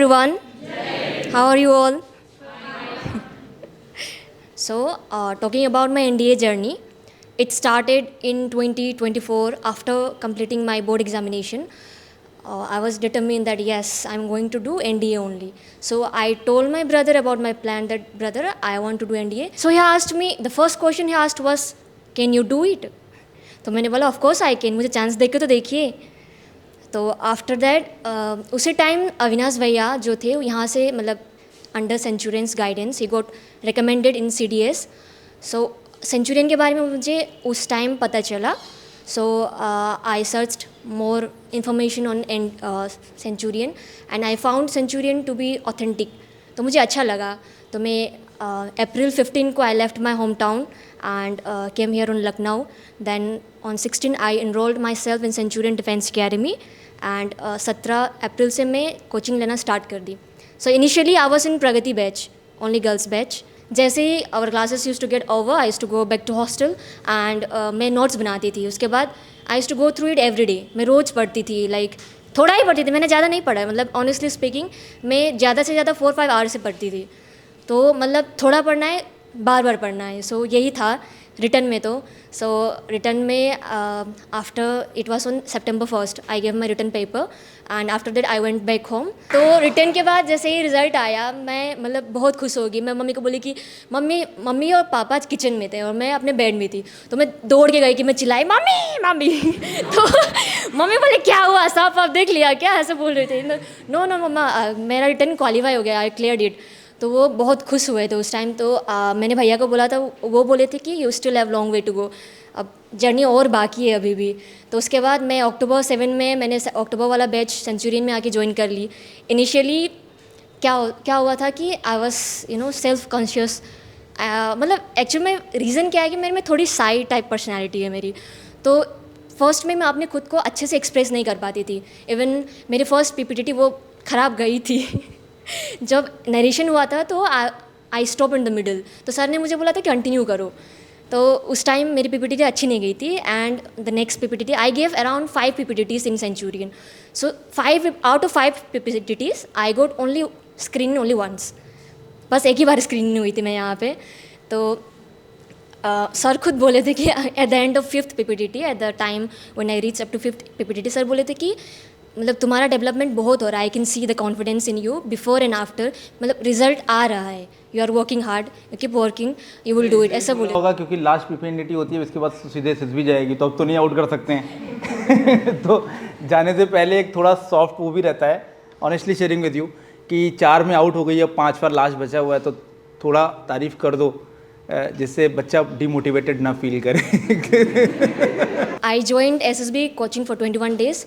everyone. How are you all? So, talking about my NDA journey, it started in 2024 after completing my board examination. I was determined that yes, I'm going to do NDA only. So I told my brother about my plan that brother, I want to do NDA. So he asked me, the first question he asked was, can you do it? तो मैंने बोला of course I can, मुझे chance देख के तो देखिए. तो after that उसी टाइम अविनाश भैया जो थे यहाँ से मतलब अंडर सेंचुरियंस गाइडेंस ही got recommended in CDS. So Centurion के बारे में मुझे उस टाइम पता चला. So I searched more information on Centurion and I found Centurion to be authentic. तो मुझे अच्छा लगा. तो मैं April 15 को I left my home town and came here on Lucknow. Then on 16 I enrolled myself in Centurion Defence Academy and 17 April से मैं coaching लेना स्टार्ट कर दी. So initially I was in Pragati batch, only girls batch. जैसे ही our classes used to get over, I used to go back to hostel and मैं notes बनाती थी. उसके बाद I used to go through it every day. मैं रोज़ पढ़ती थी, like थोड़ा ही पढ़ती थी, मैंने ज़्यादा नहीं पढ़ा है. मतलब ऑनेस्टली स्पीकिंग मैं ज़्यादा से ज़्यादा 4-5 आवर्स से पढ़ती थी. तो मतलब थोड़ा पढ़ना है, बार बार पढ़ना है. सो यही था रिटर्न में. तो सो रिटर्न में after it was on September 1st I gave my return paper and after that I went back home. तो रिटर्न के बाद जैसे ही रिज़ल्ट आया मैं मतलब बहुत खुश हो गई. मैं मम्मी को बोली कि मम्मी और पापा किचन में थे और मैं अपने बेड में थी. तो मैं दौड़ के गई कि मैं चिल्लाई मम्मी मम्मी. तो मम्मी बोले क्या हुआ, साफ आप देख लिया क्या, ऐसे बोल रहे थे. नो नो मम्मा, मेरा रिटर्न क्वालिफाई हो गया, आई क्लियर इट. तो वो बहुत खुश हुए थे उस टाइम. तो मैंने भैया को बोला था, वो बोले थे कि you still have long way to go, अब जर्नी और बाकी है अभी भी. तो उसके बाद मैं October 7 में मैंने अक्टूबर वाला बैच सेंचुरियन में आके ज्वाइन कर ली. इनिशियली क्या हुआ था कि आई वॉज सेल्फ कॉन्शियस. मतलब एक्चुअल में रीज़न क्या है कि मेरे में थोड़ी साई टाइप पर्सनैलिटी है मेरी. तो फर्स्ट में मैं अपने खुद को अच्छे से एक्सप्रेस नहीं कर पाती थी. इवन मेरी फर्स्ट PPT वो ख़राब गई थी. जब नरेशन हुआ था तो I stop in the middle. तो सर ने मुझे बोला था कि कंटिन्यू करो. तो उस टाइम मेरी PPT अच्छी नहीं गई थी and the next PPT I gave around 5 PPTs in Centurion. So 5 out of 5 PPTs I got only screen only once. बस एक ही बार स्क्रीन हुई थी मैं यहाँ पे. तो सर खुद बोले थे कि at the end of 5th PPT at the time when I reach up to 5th PPT sir बोले थे कि मतलब तुम्हारा डेवलपमेंट बहुत हो रहा है, I can see the confidence in you before and after. मतलब रिजल्ट आ रहा है, you are working hard, you keep working, you will do it, ऐसा बोले होगा. क्योंकि लास्ट PPT होती है, उसके बाद सीधे भी जाएगी, तो अब तो नहीं आउट कर सकते हैं. तो जाने से पहले एक थोड़ा सॉफ्ट वो भी रहता है. ऑनेस्टली शेयरिंग विद यू कि 4 में आउट हो गई, अब 5 बार लास्ट बचा हुआ है, तो थोड़ा तारीफ़ कर दो जिससे बच्चा डिमोटिवेटेड ना फील करे. I joined SSB coaching for 21 days.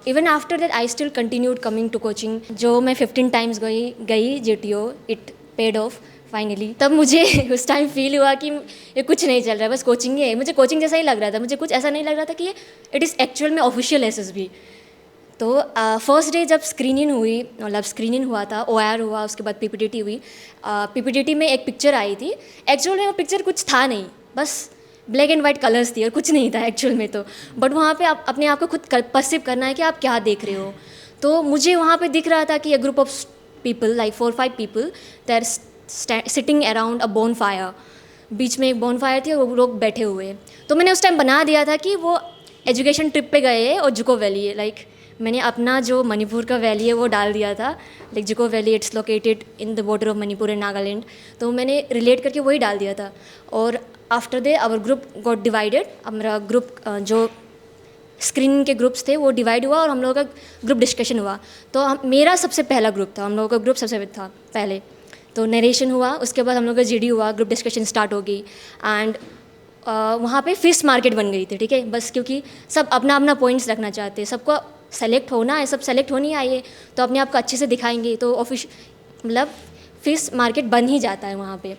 Even after that I still continued coming to coaching. जो मैं 15 टाइम्स गई GTO, it paid off finally. तब मुझे उस टाइम फील हुआ कि ये कुछ नहीं चल रहा है, बस कोचिंग ही है. मुझे कोचिंग जैसा ही लग रहा था, मुझे कुछ ऐसा नहीं लग रहा था कि ये इट इज़ एक्चुअल में ऑफिशियल SSB. तो फर्स्ट डे जब स्क्रीनिंग हुई, मतलब स्क्रीनिंग हुआ था, OR हुआ, उसके बाद PPT हुई. PPT में एक पिक्चर आई थी. एक्चुअल में वो पिक्चर कुछ था नहीं, बस ब्लैक एंड वाइट कलर्स थी और कुछ नहीं था एक्चुअल में. तो बट वहाँ पे आप अपने आप को खुद परसीव करना है कि आप क्या देख रहे हो. तो मुझे वहाँ पे दिख रहा था कि group of people like 4-5 people they are sitting around a bonfire. बीच में एक बोन फायर थी और वो लोग बैठे हुए. तो मैंने उस टाइम बना दिया था कि वो एजुकेशन ट्रिप पे गए हैं और जुको वैली है. लाइक मैंने अपना जो मणिपुर का वैली है वो डाल दिया था. Like Dzukou valley it's located in the border of Manipur and Nagaland. तो मैंने रिलेट करके वही डाल दिया था. और after they our group got divided. हमारा ग्रुप जो स्क्रीनिंग के ग्रुप्स थे वो डिवाइड हुआ और हम लोगों का ग्रुप डिस्कशन हुआ. तो मेरा सबसे पहला ग्रुप था, हम लोगों का ग्रुप सबसे था पहले. तो नरेशन हुआ, उसके बाद हम लोग का GD हुआ, ग्रुप डिस्कशन स्टार्ट हो गई. एंड वहाँ पे फिश मार्केट बन गई थी. ठीक है, बस क्योंकि सब अपना अपना पॉइंट्स रखना चाहते हैं, सबको सेलेक्ट होना है, सब सेलेक्ट होनी आइए तो अपने आप को अच्छे से दिखाएंगे. तो मतलब फिश मार्केट बन ही जाता है वहाँ पे.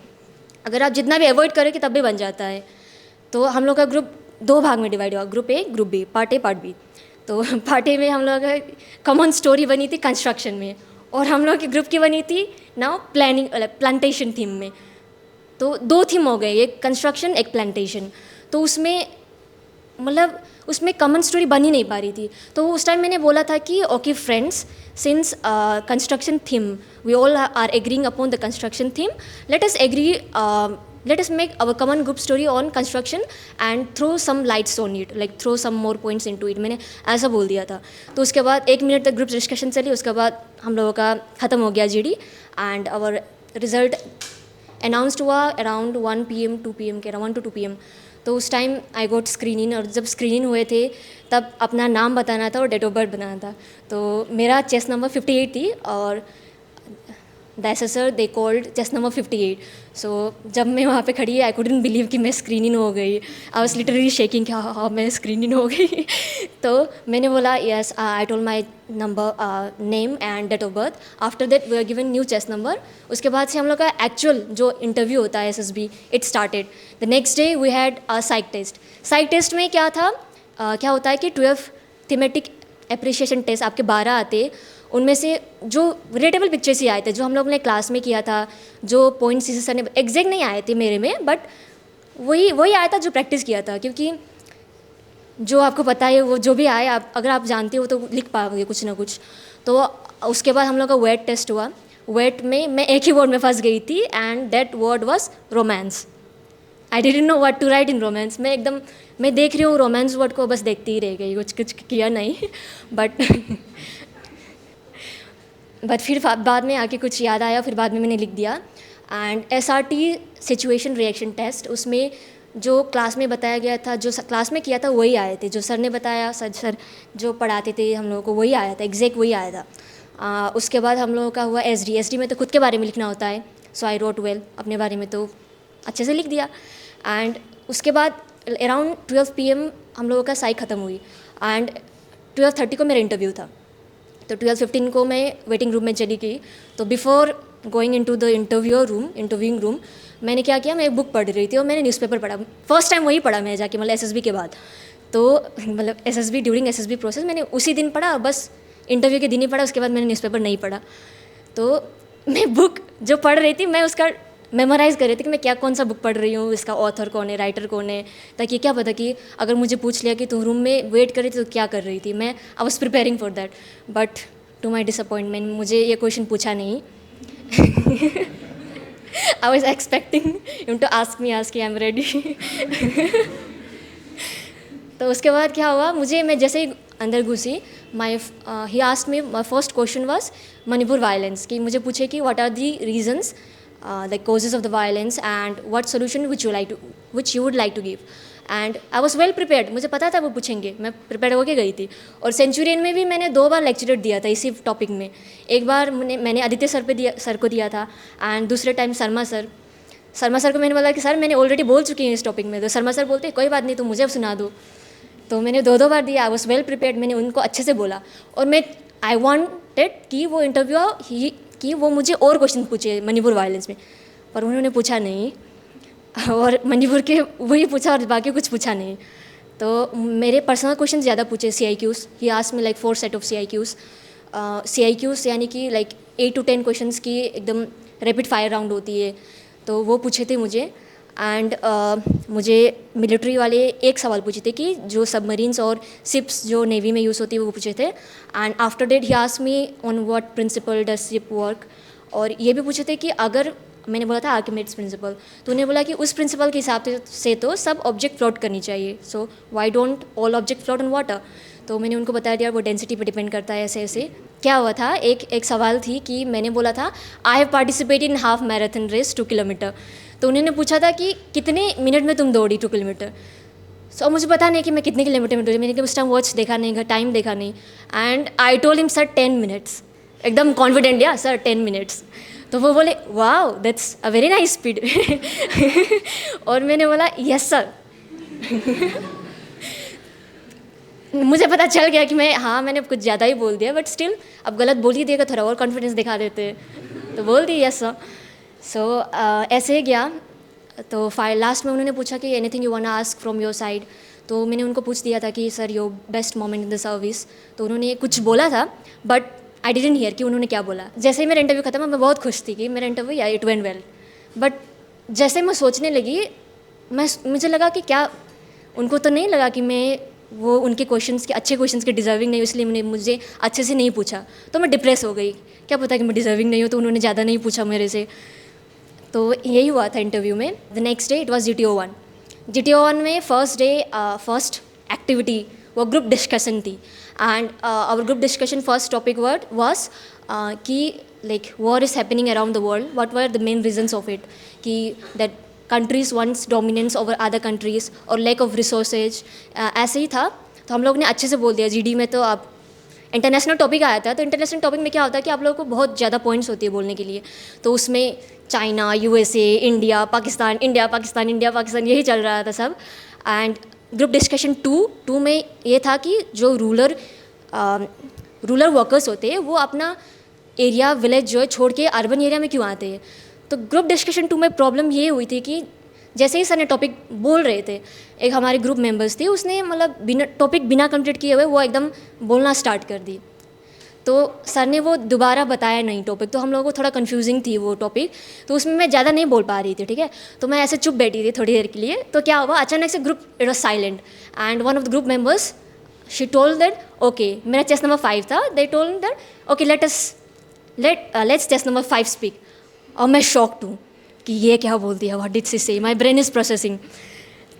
अगर आप जितना भी अवॉइड करोगे तब भी बन जाता है. तो हम लोग का ग्रुप 2 भाग में डिवाइड हुआ, group A group B, part A part B. तो पार्ट A में हम लोग का कॉमन स्टोरी बनी थी कंस्ट्रक्शन में और हम लोग के ग्रुप की बनी थी नाउ प्लानिंग प्लांटेशन थीम में. तो 2 थीम हो गए, एक कंस्ट्रक्शन एक प्लांटेशन. तो उसमें मतलब उसमें कॉमन स्टोरी बन ही नहीं पा रही थी। तो उस टाइम मैंने बोला था कि okay friends, since construction theme we all are agreeing upon the construction theme, let us make our common group story on construction and throw some lights on it, like throw some more points into it। मैंने ऐसा बोल दिया था। तो उसके बाद 1 minute तक group discussion चली, उसके बाद हम लोगों का ख़त्म हो गया GD and our result announced हुआ अराउंड 1 PM 2 PM के अराउंड 1 to 2 PM। तो उस टाइम आई गोट स्क्रीनिंग, और जब स्क्रीनिंग हुए थे तब अपना नाम बताना था और डेट ऑफ बर्थ बनाना था। तो मेरा चेस्ट नंबर 58 थी और the assessor they called chest number 58। सो जब मैं वहाँ पे खड़ी आई कुडंट बिलीव कि मैं स्क्रीनिंग हो गई। आई वाज लिटरली शेकिंग कि हाँ मैं स्क्रीनिंग हो गई। तो मैंने बोला yes, I told my number, name and date of birth. After that we are given new chest number. उसके बाद से हम लोग का एक्चुअल जो इंटरव्यू होता है SSB it started. The next day we had a psych test. Psych test में क्या था, क्या होता है कि 12 थीमेटिक एप्रिशिएशन टेस्ट आपके 12 आते, उनमें से जो रिलेटेबल पिक्चर्स ही आए थे जो हम लोग ने क्लास में किया था, जो पॉइंट्स इसी सर ने एग्जैक्ट नहीं आए थे मेरे में, बट वही आया था जो प्रैक्टिस किया था। क्योंकि जो आपको पता है वो जो भी आए, आप अगर आप जानते हो तो लिख पाओगे कुछ ना कुछ। तो उसके बाद हम लोग का वेट टेस्ट हुआ। वेट में मैं एक ही वर्ड में फंस गई थी and that word was romance. I didn't know what to write in romance. मैं देख रही हूँ रोमांस वर्ड को, बस देखती ही रह गई, कुछ किया नहीं। बट फिर बाद में आके कुछ याद आया, फिर बाद में मैंने लिख दिया। And SRT situation reaction test, उसमें जो क्लास में बताया गया था, जो क्लास में किया था वही आए थे, जो सर ने बताया, सर जो पढ़ाते थे हम लोगों को वही आया था, एग्जैक्ट वही आया था। उसके बाद हम लोगों का हुआ SD में तो खुद के बारे में लिखना होता है। सो आई रोट वेल, अपने बारे में तो अच्छे से लिख दिया। एंड उसके बाद अराउंड 12 PM हम लोगों का साइक ख़त्म हुई एंड 12:30 को मेरा इंटरव्यू था। तो 12:15 को मैं वेटिंग रूम में चली गई। तो before going into the interviewing room मैंने क्या किया, मैं एक बुक पढ़ रही थी और मैंने न्यूज़पेपर पढ़ा। फर्स्ट टाइम वही पढ़ा मैं जाके, मतलब SSB के बाद। तो मतलब SSB ड्यूरिंग SSB प्रोसेस मैंने उसी दिन पढ़ा, बस इंटरव्यू के दिन ही पढ़ा, उसके बाद मैंने न्यूज़पेपर नहीं पढ़ा। तो मैं बुक जो पढ़ रही थी मैं उसका मेमोराइज़ कर रही थी कि मैं क्या कौन सा बुक पढ़ रही हूँ, इसका ऑथर कौन है, राइटर कौन है, ताकि क्या पता कि अगर मुझे पूछ लिया कि तू रूम में वेट कर रही थी तो क्या कर रही थी। मैं I was preparing for that, but to my disappointment मुझे ये क्वेश्चन पूछा नहीं। I was expecting him to ask me I am ready. तो उसके बाद क्या हुआ, मैं जैसे ही अंदर घुसी, he asked me, my first question was Manipur violence, कि मुझे पूछे कि what are the reasons, the causes of the violence and what solution which you would like to give। and I was well prepared, मुझे पता था वो पूछेंगे, मैं प्रिपेयर होके गई थी। और सेंचुरियन में भी मैंने 2 बार लेक्चर दिया था इसी टॉपिक में। एक बार मैंने आदित्य सर को दिया था एंड दूसरे टाइम शर्मा सर को मैंने बोला कि सर मैंने ऑलरेडी बोल चुकी हूँ इस टॉपिक में। तो शर्मा सर बोलते कोई बात नहीं, तो मुझे अब सुना दो। तो मैंने 2 बार दिया। आई वॉज वेल प्रिपेयर्ड, मैंने उनको अच्छे से बोला। और आई वॉन्टेड कि वो इंटरव्यू कि वो मुझे और क्वेश्चन पूछे मणिपुर वायलेंस में, पर उन्होंने पूछा नहीं। और मणिपुर के वही पूछा और बाकी कुछ पूछा नहीं। तो मेरे पर्सनल क्वेश्चन ज़्यादा पूछे, CIQs। He asked me like 4 set of CIQs। CIQs यानी कि लाइक 8 to 10 क्वेश्चंस की एकदम रैपिड फायर राउंड होती है, तो वो पूछे थे मुझे। एंड मुझे मिलिट्री वाले एक सवाल पूछे थे कि जो सबमरीन्स और शिप्स जो नेवी में यूज़ होती है वो पूछे थे। And after that he asked me on what principle does ship work. और ये भी पूछे थे कि अगर मैंने बोला था आर्किमिडीज प्रिंसिपल, तो उन्हें बोला कि उस प्रिंसिपल के हिसाब से तो सब ऑब्जेक्ट फ्लोट करनी चाहिए। So why don't all object float on water. तो मैंने उनको बता दिया वो डेंसिटी पे डिपेंड करता है, ऐसे ऐसे। क्या हुआ था, एक सवाल थी कि मैंने बोला था I have participated in half marathon race 2 kilometre. तो उन्होंने पूछा था कि कितने मिनट में तुम दौड़ी 2 किलोमीटर। सो मुझे पता नहीं कि मैं कितने किलोमीटर में दौड़ी, मैंने उस टाइम वॉच देखा नहीं, टाइम देखा नहीं। And I told him sir 10 minutes, एकदम कॉन्फिडेंट, या सर 10 मिनट्स। तो वो बोले wow that's a very nice speed. और मैंने बोला यस सर। मुझे पता चल गया कि मैंने कुछ ज़्यादा ही बोल दिया, बट स्टिल अब गलत बोल ही देगा, थोड़ा और कॉन्फिडेंस दिखा देते, तो बोल दी यस सर। सो ऐसे ही गया। तो लास्ट में उन्होंने पूछा कि anything you want ask from your side. तो मैंने उनको पूछ दिया था कि sir your best moment in the service. तो उन्होंने कुछ बोला था, बट आई डिडंट हियर कि उन्होंने क्या बोला। जैसे ही मेरा इंटरव्यू खत्म, मैं बहुत खुश थी कि मेरा इंटरव्यू या इट वेंट वेल। बट जैसे मैं सोचने लगी, मुझे लगा कि क्या उनको तो नहीं लगा कि मैं वो उनके क्वेश्चंस के अच्छे क्वेश्चंस के डिज़र्विंग नहीं हूँ, इसलिए उन्होंने मुझे अच्छे से नहीं पूछा। तो मैं डिप्रेस हो गई, क्या पता कि मैं डिज़र्विंग नहीं हूँ, तो उन्होंने ज़्यादा नहीं पूछा मेरे से। तो यही हुआ था इंटरव्यू में। The next day it was GTO 1। GTO 1 में फर्स्ट डे फर्स्ट एक्टिविटी वो ग्रुप डिस्कशन थी। And our group discussion first topic word was कि like war is happening around the world, what were the main reasons of it, कि that countries one's dominance over other countries और lack of resources, ऐसे ही था। तो हम लोग ने अच्छे से बोल दिया। GD में तो आप इंटरनेशनल टॉपिक आया था, तो इंटरनेशनल टॉपिक में क्या होता है कि आप लोगों को बहुत ज़्यादा पॉइंट्स होती है बोलने के लिए। तो उसमें China, USA, India, Pakistan, India, Pakistan, India, Pakistan, यही चल रहा था सब। एंड ग्रुप डिस्कशन टू में ये था कि जो रूरल वर्कर्स होते हैं वो अपना एरिया, विलेज जो है छोड़ के अर्बन एरिया में क्यों आते हैं। तो ग्रुप डिस्कशन 2 में प्रॉब्लम ये हुई थी कि जैसे ही सर ने टॉपिक बोल रहे थे, एक हमारे ग्रुप मेंबर्स थे, उसने मतलब बिना कंप्लीट किए हुए वो एकदम बोलना स्टार्ट कर दी। तो सर ने वो दोबारा बताया नहीं टॉपिक, तो हम लोगों को थोड़ा कंफ्यूजिंग थी वो टॉपिक। तो उसमें मैं ज़्यादा नहीं बोल पा रही थी, ठीक है। तो मैं ऐसे चुप बैठी थी थोड़ी देर के लिए। तो क्या हुआ, अचानक से group it was silent and one of the group members she told that okay, मेरा चेस्ट नंबर 5 था, they told that okay let's chest number 5 speak. और मैं शॉक्ड हूँ कि ये क्या बोल दिया, व्हाट डिड शी से, माय ब्रेन इज़ प्रोसेसिंग।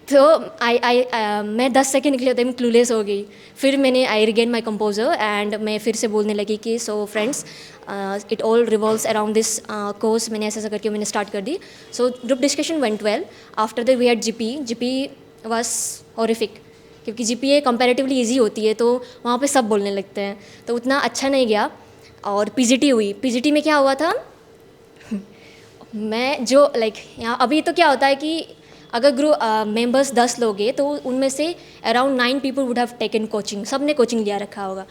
तो मैं 10 सेकेंड के लिए एकदम क्लूलेस हो गई। फिर मैंने I regain my composer and मैं फिर से बोलने लगी कि so friends it all revolves around this course. मैंने ऐसा करके मैंने स्टार्ट कर दी। So group discussion went well. After that we had GP was horrific, क्योंकि GPA कंपैरेटिवली ईजी होती है, तो वहाँ पे सब बोलने लगते हैं, तो उतना अच्छा नहीं गया। और PGT हुई। PGT में क्या हुआ था, मैं जो लाइक यहाँ अभी तो क्या होता है कि अगर ग्रुप मेंबर्स 10 लोग हैं तो उनमें से around 9 people would have taken coaching. सब ने कोचिंग लिया रखा होगा,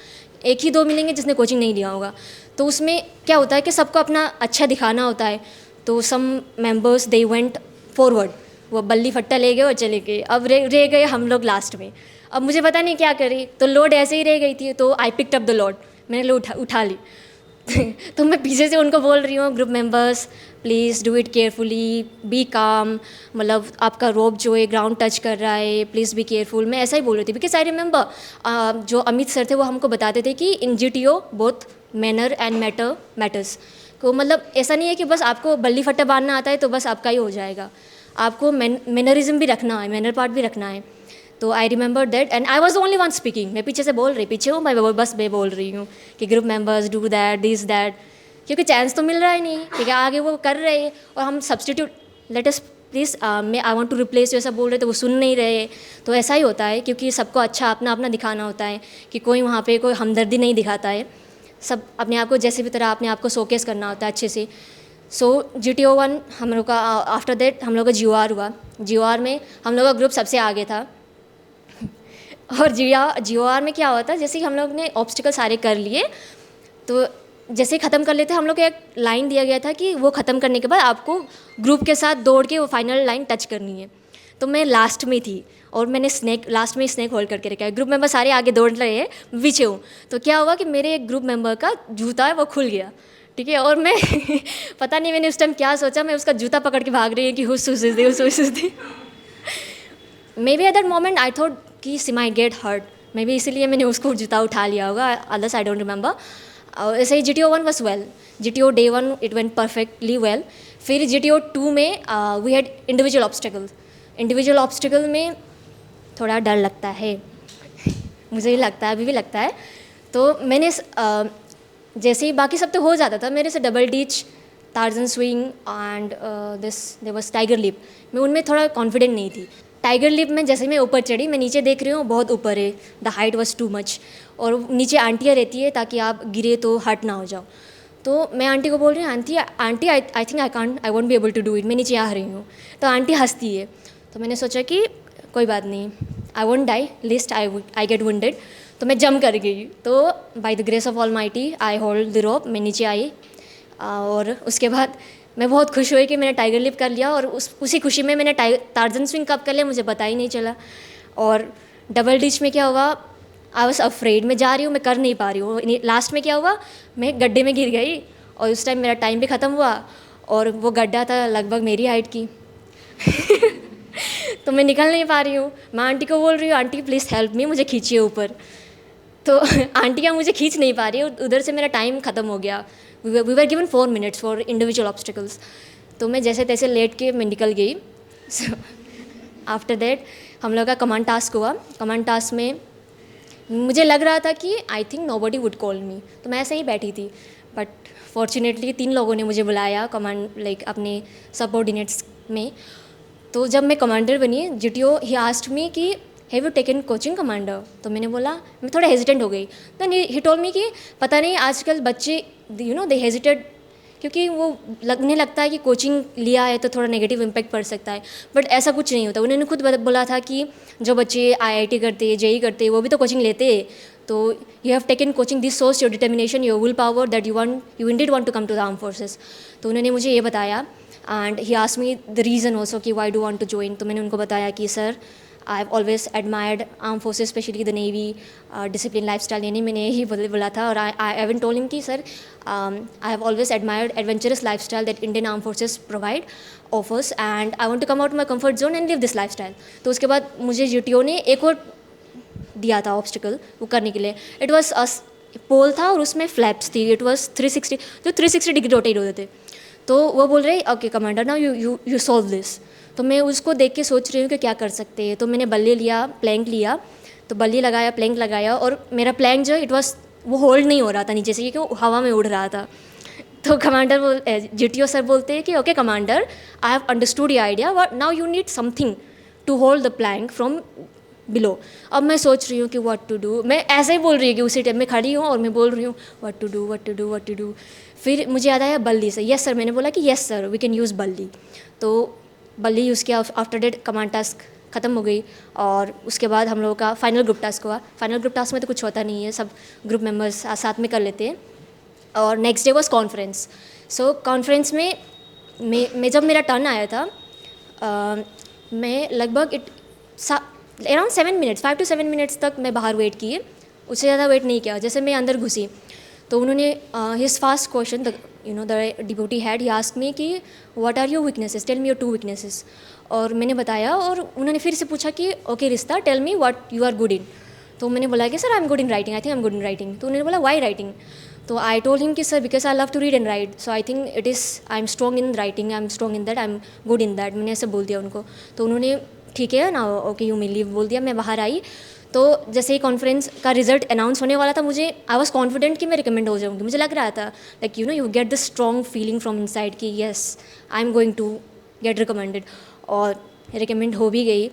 एक ही 2 मिलेंगे जिसने कोचिंग नहीं लिया होगा। तो उसमें क्या होता है कि सबको अपना अच्छा दिखाना होता है। तो some members they went forward, वो बल्ली फट्टा ले गए और चले गए। अब रह गए हम लोग लास्ट में। अब मुझे पता नहीं क्या करें, तो लोड ऐसे ही रह गई थी। तो I picked up the load, मैंने लोड उठा ली। तो मैं पीछे से उनको बोल रही हूँ, group members please do it carefully, be calm, मतलब आपका रोप जो है ग्राउंड टच कर रहा है, प्लीज़ बी केयरफुल। मैं ऐसा ही बोल रही थी बिकॉज आई रिमेंबर जो अमित सर थे वो हमको बताते थे कि इन GTO both manner and matters को, मतलब ऐसा नहीं है कि बस आपको बल्ली फट्टा बांधना आता है तो बस आपका ही हो जाएगा, आपको मैनरिज्म भी रखना है, मैनर पार्ट भी रखना है। तो I remember that and I was only one speaking. मैं पीछे से बोल रही, पीछे हूँ मैं, बस मैं बोल रही हूँ कि group members do that this that, क्योंकि चांस तो मिल रहा है नहीं, ठीक है, आगे वो कर रहे हैं और हम सब्सटीट्यूट लेट अस प्लीज़ मैं आई वांट टू रिप्लेस, ऐसा बोल रहे तो वो सुन नहीं रहे। तो ऐसा ही होता है, क्योंकि सबको अच्छा अपना अपना दिखाना होता है कि कोई वहाँ पे कोई हमदर्दी नहीं दिखाता है, सब अपने आप को जैसे भी तरह अपने आप को शोकेस करना होता है अच्छे से। सो GTO 1 हम लोग का, आफ्टर दैट हम लोग का GOR हुआ। GOR में हम लोग का ग्रुप सबसे आगे था। और GOR में क्या हुआ था, जैसे कि हम लोग ने ऑब्स्टिकल सारे कर लिए, तो जैसे ही ख़त्म कर लेते हम लोग को एक लाइन दिया गया था कि वो ख़त्म करने के बाद आपको ग्रुप के साथ दौड़ के वो फाइनल लाइन टच करनी है। तो मैं लास्ट में थी और मैंने लास्ट में स्नेक होल्ड करके रखा है। ग्रुप मेंबर सारे आगे दौड़ रहे हैं, पीछे हूँ। तो क्या हुआ कि मेरे एक ग्रुप मेंबर का जूता है वो खुल गया, ठीक है। और मैं पता नहीं मैंने उस टाइम क्या सोचा, मैं उसका जूता पकड़ के भाग रही हूँ कि हुस दी। Maybe at that moment I thought कि she might get hurt, maybe इसीलिए मैंने उसको जूता उठा लिया होगा, अदर्स आई डोंट रिमेंबर। ऐसे ही GTO 1 was well. GTO Day 1 it went perfectly well. फिर GTO 2 में we had individual obstacles. Individual obstacle में थोड़ा डर लगता है, मुझे ही लगता है, अभी भी लगता है। तो मैंने जैसे ही बाकी सब तो हो जाता था, मेरे से double ditch, Tarzan swing and there was tiger leap, मैं उनमें थोड़ा कॉन्फिडेंट नहीं थी। टाइगर लिप में जैसे मैं ऊपर चढ़ी, मैं नीचे देख रही हूँ बहुत ऊपर है, the height was too much, और नीचे आंटियाँ रहती है ताकि आप गिरे तो हट ना हो जाओ। तो मैं आंटी को बोल रही हूँ, aunty I think I won't be able to do it, मैं नीचे आ रही हूँ। तो आंटी हंसती है। तो मैंने सोचा कि कोई बात नहीं, I won't die, lest I get wounded. तो मैं जंप कर गई। तो by the grace of almighty I hold the rope, मैं नीचे आई। और उसके बाद मैं बहुत खुश हुई कि मैंने टाइगर लिप कर लिया, और उसी खुशी में मैंने टार्जन स्विंग कब कर लिया मुझे पता ही नहीं चला। और डबल डिच में क्या हुआ, आई वॉज अफ्रेड, मैं जा रही हूँ, मैं कर नहीं पा रही हूँ। लास्ट में क्या हुआ, मैं गड्ढे में गिर गई, और उस टाइम मेरा टाइम भी ख़त्म हुआ, और वो गड्ढा था लगभग मेरी हाइट की। तो मैं निकल नहीं पा रही हूँ। मैं आंटी को बोल रही हूँ आंटी प्लीज़ हेल्प मी, मुझे खींचिए ऊपर। तो आंटियाँ मुझे खींच नहीं पा रही है, उधर से मेरा टाइम ख़त्म हो गया। We were given 4 minutes for individual obstacles. तो मैं जैसे तैसे लेट के मैं निकल गई। आफ्टर दैट हम लोग का कमांड टास्क हुआ। कमांड टास्क में मुझे लग रहा था कि I think nobody would call मी, तो मैं ऐसे ही बैठी थी। बट फॉर्चुनेटली 3 लोगों ने मुझे बुलाया कमांड लाइक अपने सबऑर्डिनेट्स में। तो जब मैं कमांडर बनी, जीटीओ ही आस्क्ड मी कि have you taken coaching commander. तो मैंने बोला, मैं थोड़ा हेजिटेंट हो गई। देन ही टोल्ड मी कि पता नहीं आजकल बच्चे दे हेजिटेट, क्योंकि वो लगने लगता है कि कोचिंग लिया है तो थोड़ा नेगेटिव इम्पैक्ट पड़ सकता है। बट ऐसा कुछ नहीं होता। उन्होंने खुद बोला था कि जो बच्चे आईआईटी करते, जेई करते, वो भी तो कोचिंग लेते हैं। तो you have taken coaching, this shows your determination, your will power, that you indeed want to come to the arm forces. तो उन्होंने मुझे ये बताया and he asked me the reason also कि why do want to join. तो मैंने उनको बताया कि sir I have always admired arm forces, especially the navy, discipline lifestyle. यानी मैंने यही बोला था। और आई हैवन टोल्ड हिम कि sir I have always admired adventurous lifestyle that Indian arm forces provide offers and I want to come out my comfort zone and live this lifestyle. तो उसके बाद मुझे जीटीओ ने एक और दिया था ऑब्स्टिकल वो करने के लिए। इट वॉज पोल था और उसमें फ्लैप्स थी। इट वॉज 360, जो 360 डिग्री रोटेट होते थे। तो वो बोल रहे okay commander, now you solve this. तो मैं उसको देख के सोच रही हूँ कि क्या कर सकते हैं। तो मैंने बल्ली लिया, प्लैंक लिया, तो बल्ली लगाया, प्लैंक लगाया, और मेरा प्लैंक जो वो होल्ड नहीं हो रहा था नीचे से, क्योंकि वो हवा में उड़ रहा था। तो कमांडर जीटीओ सर बोलते हैं कि okay commander, I have understood your idea, but now you need something to hold the plank from below. अब मैं सोच रही हूँ कि व्हाट टू डू। मैं ऐसे ही बोल रही हूँ कि उसी टाइम में खड़ी हूँ और मैं बोल रही हूँ what to do, what to do, what to do. फिर मुझे याद आया बल्ली से। यस सर, मैंने बोला कि yes sir we can use बल्ली। तो बल्ली यूज़ किया। आफ्टर डेट कमांड टास्क ख़त्म हो गई और उसके बाद हम लोगों का फाइनल ग्रुप टास्क हुआ। फाइनल ग्रुप टास्क में तो कुछ होता नहीं है, सब ग्रुप मेम्बर्स साथ में कर लेते हैं। और next day was conference. So conference में मैं जब मेरा टर्न आया था, मैं लगभग अराउंड 7 मिनट्स, 5 to 7 मिनट्स तक मैं बाहर वेट किए। उससे ज़्यादा वेट नहीं किया। जैसे मैं अंदर घुसी तो उन्होंने his first question the deputy head he asked me कि what are your weaknesses, tell me your 2 weaknesses. और मैंने बताया और उन्होंने फिर से पूछा कि okay Rishta, tell me what you are good in. तो मैंने बोला कि sir I am good in writing, I think I am good in writing. तो उन्होंने बोला वाई राइटिंग। तो आई टोल्ड हिम कि sir because I love to read and write, so I think it is I am strong in writing, I am strong in that, I am good in that. मैंने ऐसे बोल दिया उनको। तो उन्होंने ठीक है ना, ओके यू मे लीव बोल दिया। मैं बाहर आई तो जैसे ही कॉन्फ्रेंस का रिजल्ट अनाउंस होने वाला था, मुझे आई वॉज कॉन्फिडेंट कि मैं रिकमेंड हो जाऊँगी। मुझे लग रहा था like you get the strong feeling from inside कि yes I am going to get recommended, और रिकमेंड हो भी गई।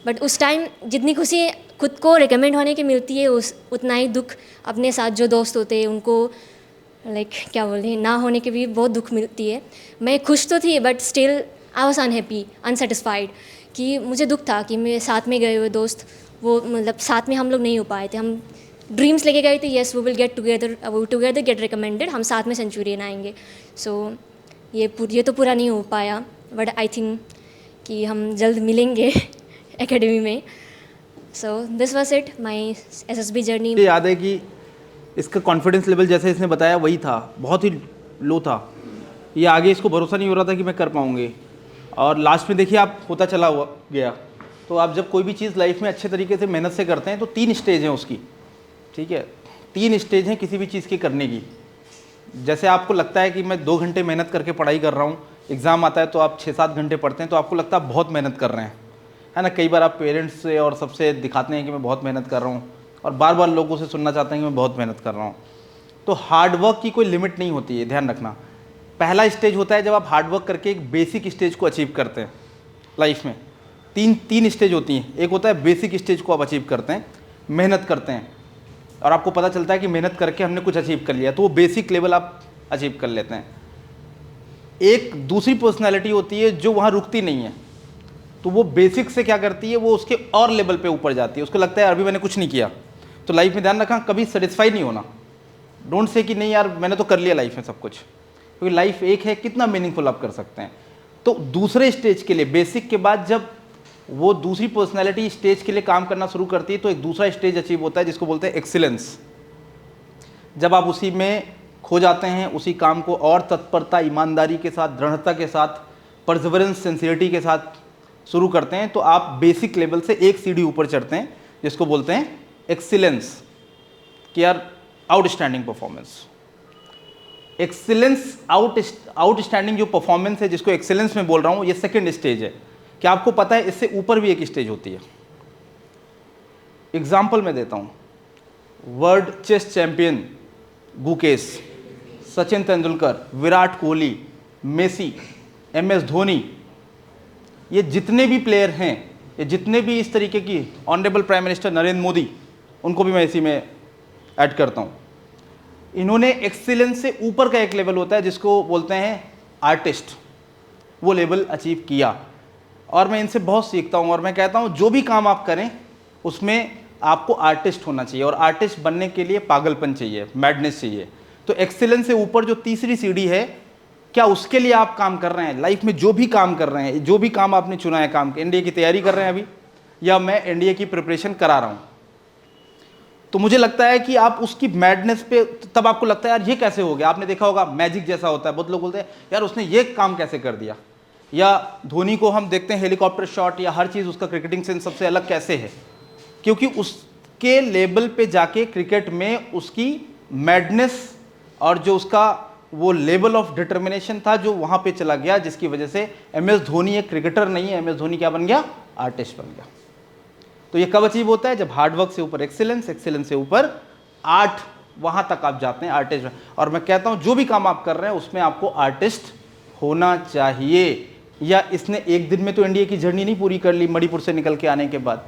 बट उस टाइम जितनी खुशी खुद को रिकमेंड होने की मिलती है, उतना ही दुख अपने साथ जो दोस्त होते हैं उनको लाइक क्या बोलें ना होने की भी बहुत दुख मिलती है। मैं खुश तो थी but still I was unhappy, unsatisfied, कि मुझे दुख था कि मेरे साथ में गए हुए दोस्त वो मतलब साथ में हम लोग नहीं हो पाए थे। हम ड्रीम्स लेके गए थे, yes we will get together get recommended, हम साथ में सेंचुरियन आएंगे। सो ये तो पूरा नहीं हो पाया, बट आई थिंक कि हम जल्द मिलेंगे एकेडमी में। So this was it my SSB journey. मुझे याद है कि इसका कॉन्फिडेंस लेवल जैसे इसने बताया वही था, बहुत ही लो था। ये आगे इसको भरोसा नहीं हो रहा था कि मैं कर पाऊँगी, और लास्ट में देखिए आप होता चला हुआ गया। तो आप जब कोई भी चीज़ लाइफ में अच्छे तरीके से मेहनत से करते हैं तो 3 स्टेज हैं उसकी, ठीक है, 3 स्टेज हैं किसी भी चीज़ की करने की। जैसे आपको लगता है कि मैं 2 घंटे मेहनत करके पढ़ाई कर रहा हूँ, एग्ज़ाम आता है तो आप 6-7 घंटे पढ़ते हैं तो आपको लगता है बहुत मेहनत कर रहे हैं, है ना। कई बार आप पेरेंट्स से और सबसे दिखाते हैं कि मैं बहुत मेहनत कर रहा हूँ, और बार बार लोगों से सुनना चाहते हैं कि मैं बहुत मेहनत कर रहा हूँ। तो हार्डवर्क की कोई लिमिट नहीं होती है, ध्यान रखना। पहला स्टेज होता है जब आप हार्डवर्क करके एक बेसिक स्टेज को अचीव करते हैं लाइफ में। तीन स्टेज होती हैं। एक होता है बेसिक स्टेज को आप अचीव करते हैं, मेहनत करते हैं, और आपको पता चलता है कि मेहनत करके हमने कुछ अचीव कर लिया, तो वो बेसिक लेवल आप अचीव कर लेते हैं। एक दूसरी पर्सनैलिटी होती है जो वहाँ रुकती नहीं है, तो वो बेसिक से क्या करती है, वो उसके और लेवल पे ऊपर जाती है। उसको लगता है अभी मैंने कुछ नहीं किया। तो लाइफ में ध्यान रखना, कभी सेटिस्फाई नहीं होना। डोंट से कि नहीं यार मैंने तो कर लिया लाइफ में सब कुछ, क्योंकि लाइफ एक है, कितना मीनिंगफुल आप कर सकते हैं। तो दूसरे स्टेज के लिए, बेसिक के बाद जब वो दूसरी पर्सनैलिटी स्टेज के लिए काम करना शुरू करती है तो एक दूसरा स्टेज अचीव होता है जिसको बोलते हैं एक्सीलेंस। जब आप उसी में खो जाते हैं, उसी काम को और तत्परता, ईमानदारी के साथ, दृढ़ता के साथ, परसेवरेंस, सिंसियरिटी के साथ शुरू करते हैं तो आप बेसिक लेवल से एक सीढ़ी ऊपर चढ़ते हैं, जिसको बोलते हैं एक्सीलेंस, कि यार आउटस्टैंडिंग परफॉर्मेंस। एक्सीलेंस आउटस्टैंडिंग जो परफॉर्मेंस है, जिसको एक्सीलेंस में बोल रहा हूँ, ये सेकंड स्टेज है। क्या आपको पता है इससे ऊपर भी एक स्टेज होती है? एग्जाम्पल मैं देता हूँ, world chess champion Gukesh, Sachin Tendulkar, Virat Kohli, Messi, MS Dhoni, ये जितने भी प्लेयर हैं, ये जितने भी इस तरीके की, honourable prime minister Narendra Modi, उनको भी मैं इसी में ऐड करता हूँ। इन्होंने एक्सीलेंस से ऊपर का एक लेवल होता है जिसको बोलते हैं आर्टिस्ट, वो लेवल अचीव किया। और मैं इनसे बहुत सीखता हूँ और मैं कहता हूँ जो भी काम आप करें उसमें आपको आर्टिस्ट होना चाहिए, और आर्टिस्ट बनने के लिए पागलपन चाहिए, मैडनेस चाहिए। तो एक्सीलेंस से ऊपर जो तीसरी सीढ़ी है, क्या उसके लिए आप काम कर रहे हैं? लाइफ में जो भी काम कर रहे हैं, जो भी काम आपने चुना है, काम एनडीए की तैयारी कर रहे हैं अभी, या मैं एनडीए की प्रिपरेशन करा रहा हूँ, तो मुझे लगता है कि आप उसकी मैडनेस पे, तब आपको लगता है यार ये कैसे हो गया। आपने देखा होगा मैजिक जैसा होता है, बहुत लोग बोलते हैं यार उसने ये काम कैसे कर दिया। या धोनी को हम देखते हैं हेलीकॉप्टर शॉट, या हर चीज़ उसका क्रिकेटिंग सेंस सबसे अलग कैसे है, क्योंकि उसके लेवल पे जाके क्रिकेट में उसकी मैडनेस और जो उसका वो लेवल ऑफ डिटर्मिनेशन था जो वहाँ पे चला गया, जिसकी वजह से MS धोनी एक क्रिकेटर नहीं है, MS धोनी क्या बन गया? आर्टिस्ट बन गया। तो ये कब अचीव होता है? जब हार्डवर्क से ऊपर एक्सीलेंस, एक्सीलेंस से ऊपर आर्ट, वहाँ तक आप जाते हैं आर्टिस्ट। और मैं कहता हूँ जो भी काम आप कर रहे हैं उसमें आपको आर्टिस्ट होना चाहिए। या इसने एक दिन में तो एनडीए की जर्नी नहीं पूरी कर ली मणिपुर से निकल के आने के बाद,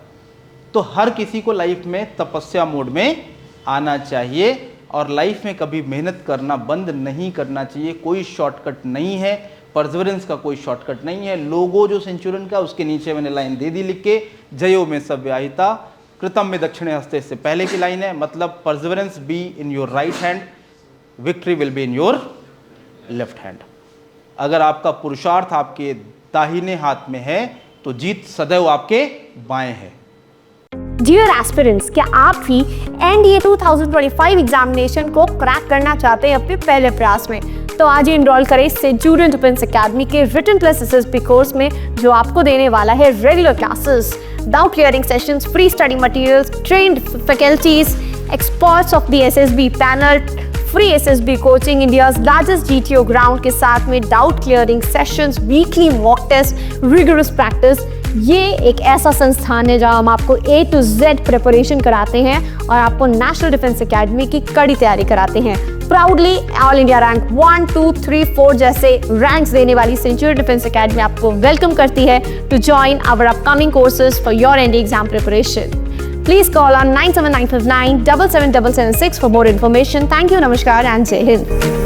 तो हर किसी को लाइफ में तपस्या मोड में आना चाहिए, और लाइफ में कभी मेहनत करना बंद नहीं करना चाहिए। कोई शॉर्टकट नहीं है, परसेवरेंस का कोई शॉर्टकट नहीं है। लोगो जो सेंचुरियन का, उसके नीचे मैंने लाइन दे दी लिख के, जयो में सव्याहिता कृतम में दक्षिणे हस्ते, से पहले की लाइन है, मतलब Perseverance be in your right hand, victory will be in your left hand. अगर आपका पुरुषार्थ आपके दाहिने हाथ में है तो जीत सदैव आपके बाएं है। डियर एस्पिरेंट्स, क्या आप भी एनडीए 2025 एग्जामिनेशन को क्रैक करना चाहते हैं अपने पहले प्रयास में? तो आज ही इनरोल करें सेंचुरियन डिफेंस एकेडमी के रिटन प्लस एसएसबी कोर्स में, जो आपको देने वाला है regular classes, doubt clearing sessions, free study materials, trained faculties, experts of the SSB panel, free SSB coaching, India's largest GTO ground के साथ में doubt clearing sessions, weekly mock test, rigorous practice. ये एक ऐसा संस्थान है जहां हम आपको A to Z प्रिपरेशन कराते हैं और आपको नेशनल डिफेंस एकेडमी की कड़ी तैयारी कराते हैं। प्राउडली ऑल इंडिया रैंक 1, 2, 3, 4 जैसे रैंक्स देने वाली सेंचुरी डिफेंस एकेडमी आपको वेलकम करती है to join our upcoming courses for your NDA exam preparation. Please call on 97959 77776 for more information. Thank you, Namaskar and Jai Hind.